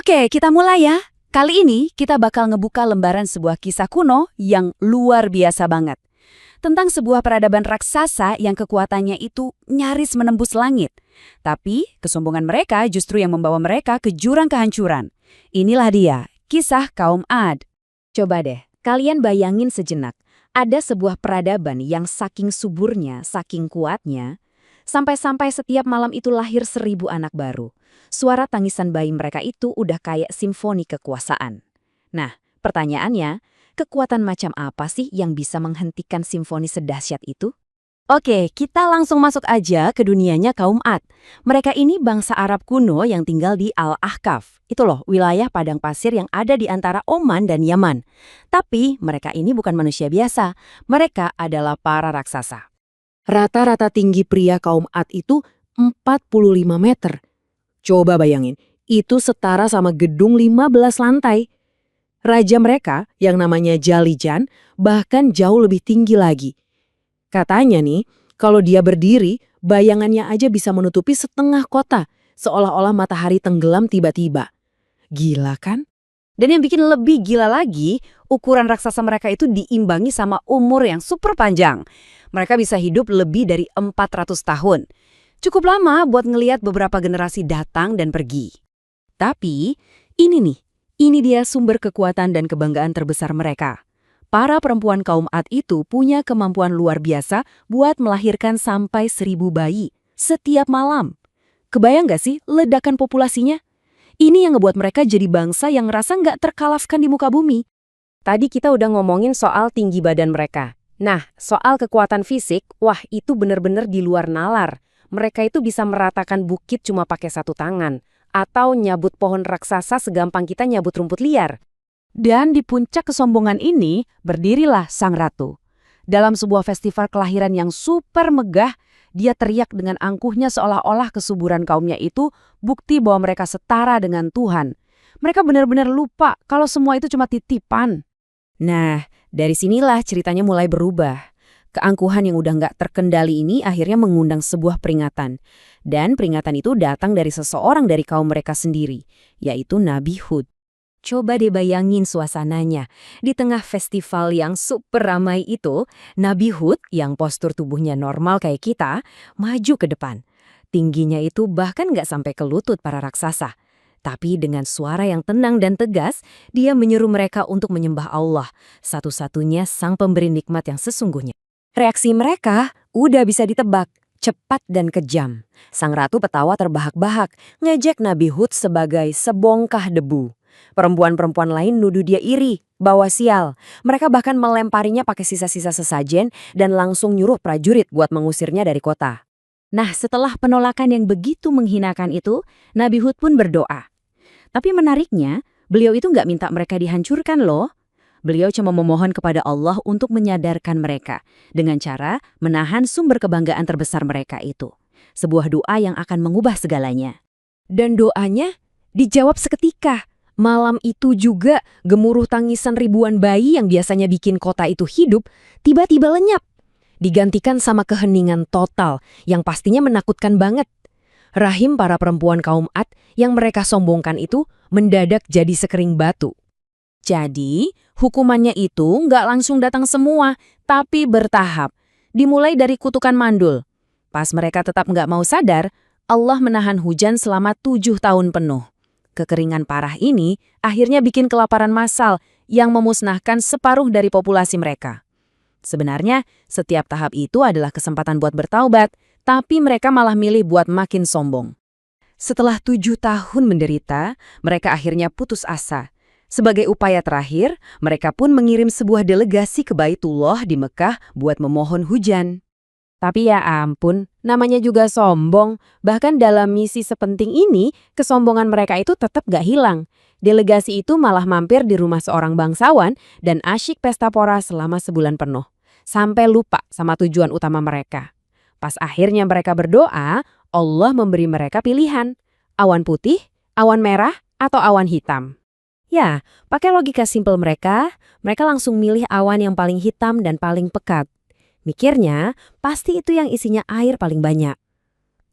Oke, kita mulai ya. Kali ini kita bakal ngebuka lembaran sebuah kisah kuno yang luar biasa banget. Tentang sebuah peradaban raksasa yang kekuatannya itu nyaris menembus langit. Tapi kesombongan mereka justru yang membawa mereka ke jurang kehancuran. Inilah dia, kisah kaum Ad. Coba deh, kalian bayangin sejenak. Ada sebuah peradaban yang saking suburnya, saking kuatnya, sampai-sampai setiap malam itu lahir 1000 anak baru. Suara tangisan bayi mereka itu udah kayak simfoni kekuasaan. Nah, pertanyaannya, kekuatan macam apa sih yang bisa menghentikan simfoni sedahsyat itu? Oke, kita langsung masuk aja ke dunianya kaum Ad. Mereka ini bangsa Arab kuno yang tinggal di Al-Ahqaf. Itu loh, wilayah padang pasir yang ada di antara Oman dan Yaman. Tapi mereka ini bukan manusia biasa. Mereka adalah para raksasa. Rata-rata tinggi pria kaum Ad itu 45 meter. Coba bayangin, itu setara sama gedung 15 lantai. Raja mereka, yang namanya Jalijan, bahkan jauh lebih tinggi lagi. Katanya nih, kalau dia berdiri, bayangannya aja bisa menutupi setengah kota, seolah-olah matahari tenggelam tiba-tiba. Gila kan? Dan yang bikin lebih gila lagi, ukuran raksasa mereka itu diimbangi sama umur yang super panjang. Mereka bisa hidup lebih dari 400 tahun. Cukup lama buat ngelihat beberapa generasi datang dan pergi. Tapi, ini dia sumber kekuatan dan kebanggaan terbesar mereka. Para perempuan kaum Ad itu punya kemampuan luar biasa buat melahirkan sampai 1000 bayi setiap malam. Kebayang gak sih ledakan populasinya? Ini yang ngebuat mereka jadi bangsa yang ngerasa nggak terkalahkan di muka bumi. Tadi kita udah ngomongin soal tinggi badan mereka. Nah, soal kekuatan fisik, wah itu bener-bener di luar nalar. Mereka itu bisa meratakan bukit cuma pakai satu tangan, atau nyabut pohon raksasa segampang kita nyabut rumput liar. Dan di puncak kesombongan ini, berdirilah Sang Ratu. Dalam sebuah festival kelahiran yang super megah, dia teriak dengan angkuhnya seolah-olah kesuburan kaumnya itu bukti bahwa mereka setara dengan Tuhan. Mereka benar-benar lupa kalau semua itu cuma titipan. Nah, dari sinilah ceritanya mulai berubah. Keangkuhan yang udah nggak terkendali ini akhirnya mengundang sebuah peringatan. Dan peringatan itu datang dari seseorang dari kaum mereka sendiri, yaitu Nabi Hud. Coba deh bayangin suasananya. Di tengah festival yang super ramai itu, Nabi Hud yang postur tubuhnya normal kayak kita, maju ke depan. Tingginya itu bahkan nggak sampai ke lutut para raksasa. Tapi dengan suara yang tenang dan tegas, dia menyuruh mereka untuk menyembah Allah, satu-satunya sang pemberi nikmat yang sesungguhnya. Reaksi mereka udah bisa ditebak, cepat dan kejam. Sang ratu petawa terbahak-bahak, ngejek Nabi Hud sebagai sebongkah debu. Perempuan-perempuan lain nuduh dia iri, bawa sial. Mereka bahkan melemparinya pakai sisa-sisa sesajen dan langsung nyuruh prajurit buat mengusirnya dari kota. Nah, setelah penolakan yang begitu menghinakan itu, Nabi Hud pun berdoa. Tapi menariknya, beliau itu nggak minta mereka dihancurkan loh. Beliau cuma memohon kepada Allah untuk menyadarkan mereka dengan cara menahan sumber kebanggaan terbesar mereka itu. Sebuah doa yang akan mengubah segalanya. Dan doanya dijawab seketika. Malam itu juga gemuruh tangisan ribuan bayi yang biasanya bikin kota itu hidup, tiba-tiba lenyap. Digantikan sama keheningan total yang pastinya menakutkan banget. Rahim para perempuan kaum Ad yang mereka sombongkan itu mendadak jadi sekering batu. Jadi, hukumannya itu nggak langsung datang semua, tapi bertahap. Dimulai dari kutukan mandul. Pas mereka tetap nggak mau sadar, Allah menahan hujan selama 7 tahun penuh. Kekeringan parah ini akhirnya bikin kelaparan massal yang memusnahkan separuh dari populasi mereka. Sebenarnya, setiap tahap itu adalah kesempatan buat bertaubat, tapi mereka malah milih buat makin sombong. Setelah 7 tahun menderita, mereka akhirnya putus asa. Sebagai upaya terakhir, mereka pun mengirim sebuah delegasi ke Baitullah di Mekah buat memohon hujan. Tapi ya ampun, namanya juga sombong. Bahkan dalam misi sepenting ini, kesombongan mereka itu tetap gak hilang. Delegasi itu malah mampir di rumah seorang bangsawan dan asyik pesta pora selama sebulan penuh. Sampai lupa sama tujuan utama mereka. Pas akhirnya mereka berdoa, Allah memberi mereka pilihan. Awan putih, awan merah, atau awan hitam. Ya, pakai logika simpel mereka langsung milih awan yang paling hitam dan paling pekat. Mikirnya, pasti itu yang isinya air paling banyak.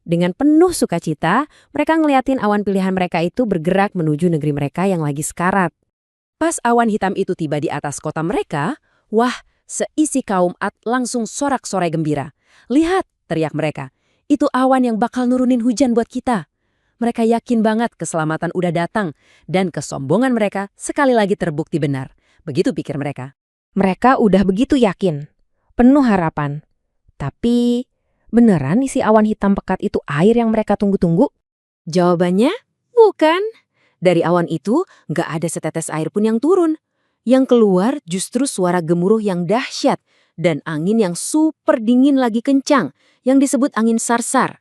Dengan penuh sukacita, mereka ngeliatin awan pilihan mereka itu bergerak menuju negeri mereka yang lagi sekarat. Pas awan hitam itu tiba di atas kota mereka, wah, seisi kaum Ad langsung sorak-sorai gembira. "Lihat," teriak mereka, "itu awan yang bakal nurunin hujan buat kita." Mereka yakin banget keselamatan udah datang, dan kesombongan mereka sekali lagi terbukti benar. Begitu pikir mereka. Mereka udah begitu yakin, penuh harapan. Tapi, beneran isi awan hitam pekat itu air yang mereka tunggu-tunggu? Jawabannya, bukan. Dari awan itu, nggak ada setetes air pun yang turun. Yang keluar justru suara gemuruh yang dahsyat dan angin yang super dingin lagi kencang, yang disebut angin sarsar.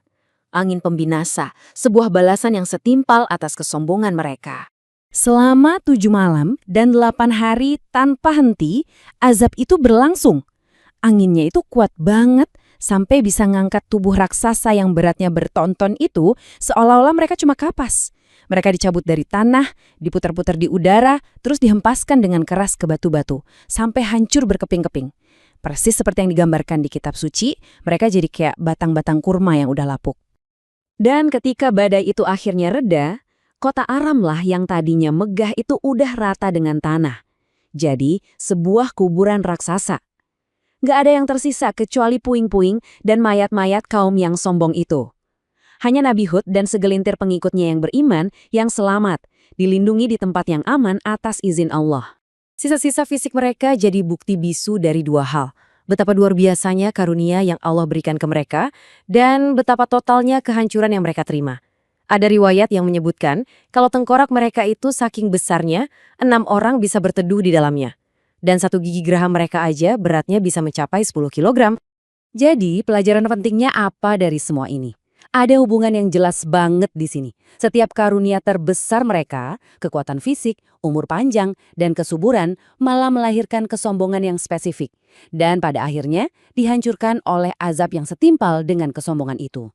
Angin pembinasa, sebuah balasan yang setimpal atas kesombongan mereka. Selama 7 malam dan 8 hari tanpa henti, azab itu berlangsung. Anginnya itu kuat banget sampai bisa ngangkat tubuh raksasa yang beratnya bertonton itu seolah-olah mereka cuma kapas. Mereka dicabut dari tanah, diputar-putar di udara, terus dihempaskan dengan keras ke batu-batu, sampai hancur berkeping-keping. Persis seperti yang digambarkan di kitab suci, mereka jadi kayak batang-batang kurma yang udah lapuk. Dan ketika badai itu akhirnya reda, kota Aramlah yang tadinya megah itu udah rata dengan tanah. Jadi, sebuah kuburan raksasa. Nggak ada yang tersisa kecuali puing-puing dan mayat-mayat kaum yang sombong itu. Hanya Nabi Hud dan segelintir pengikutnya yang beriman yang selamat, dilindungi di tempat yang aman atas izin Allah. Sisa-sisa fisik mereka jadi bukti bisu dari dua hal. Betapa luar biasanya karunia yang Allah berikan ke mereka, dan betapa totalnya kehancuran yang mereka terima. Ada riwayat yang menyebutkan kalau tengkorak mereka itu saking besarnya, 6 orang bisa berteduh di dalamnya. Dan 1 gigi geraham mereka aja beratnya bisa mencapai 10 kilogram. Jadi, pelajaran pentingnya apa dari semua ini? Ada hubungan yang jelas banget di sini. Setiap karunia terbesar mereka, kekuatan fisik, umur panjang, dan kesuburan malah melahirkan kesombongan yang spesifik. Dan pada akhirnya dihancurkan oleh azab yang setimpal dengan kesombongan itu.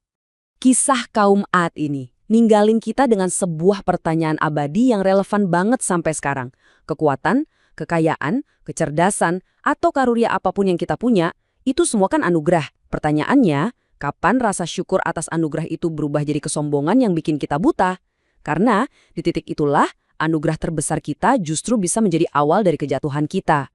Kisah kaum Ad ini ninggalin kita dengan sebuah pertanyaan abadi yang relevan banget sampai sekarang. Kekuatan, kekayaan, kecerdasan, atau karunia apapun yang kita punya, itu semua kan anugerah. Pertanyaannya, kapan rasa syukur atas anugerah itu berubah jadi kesombongan yang bikin kita buta? Karena di titik itulah anugerah terbesar kita justru bisa menjadi awal dari kejatuhan kita.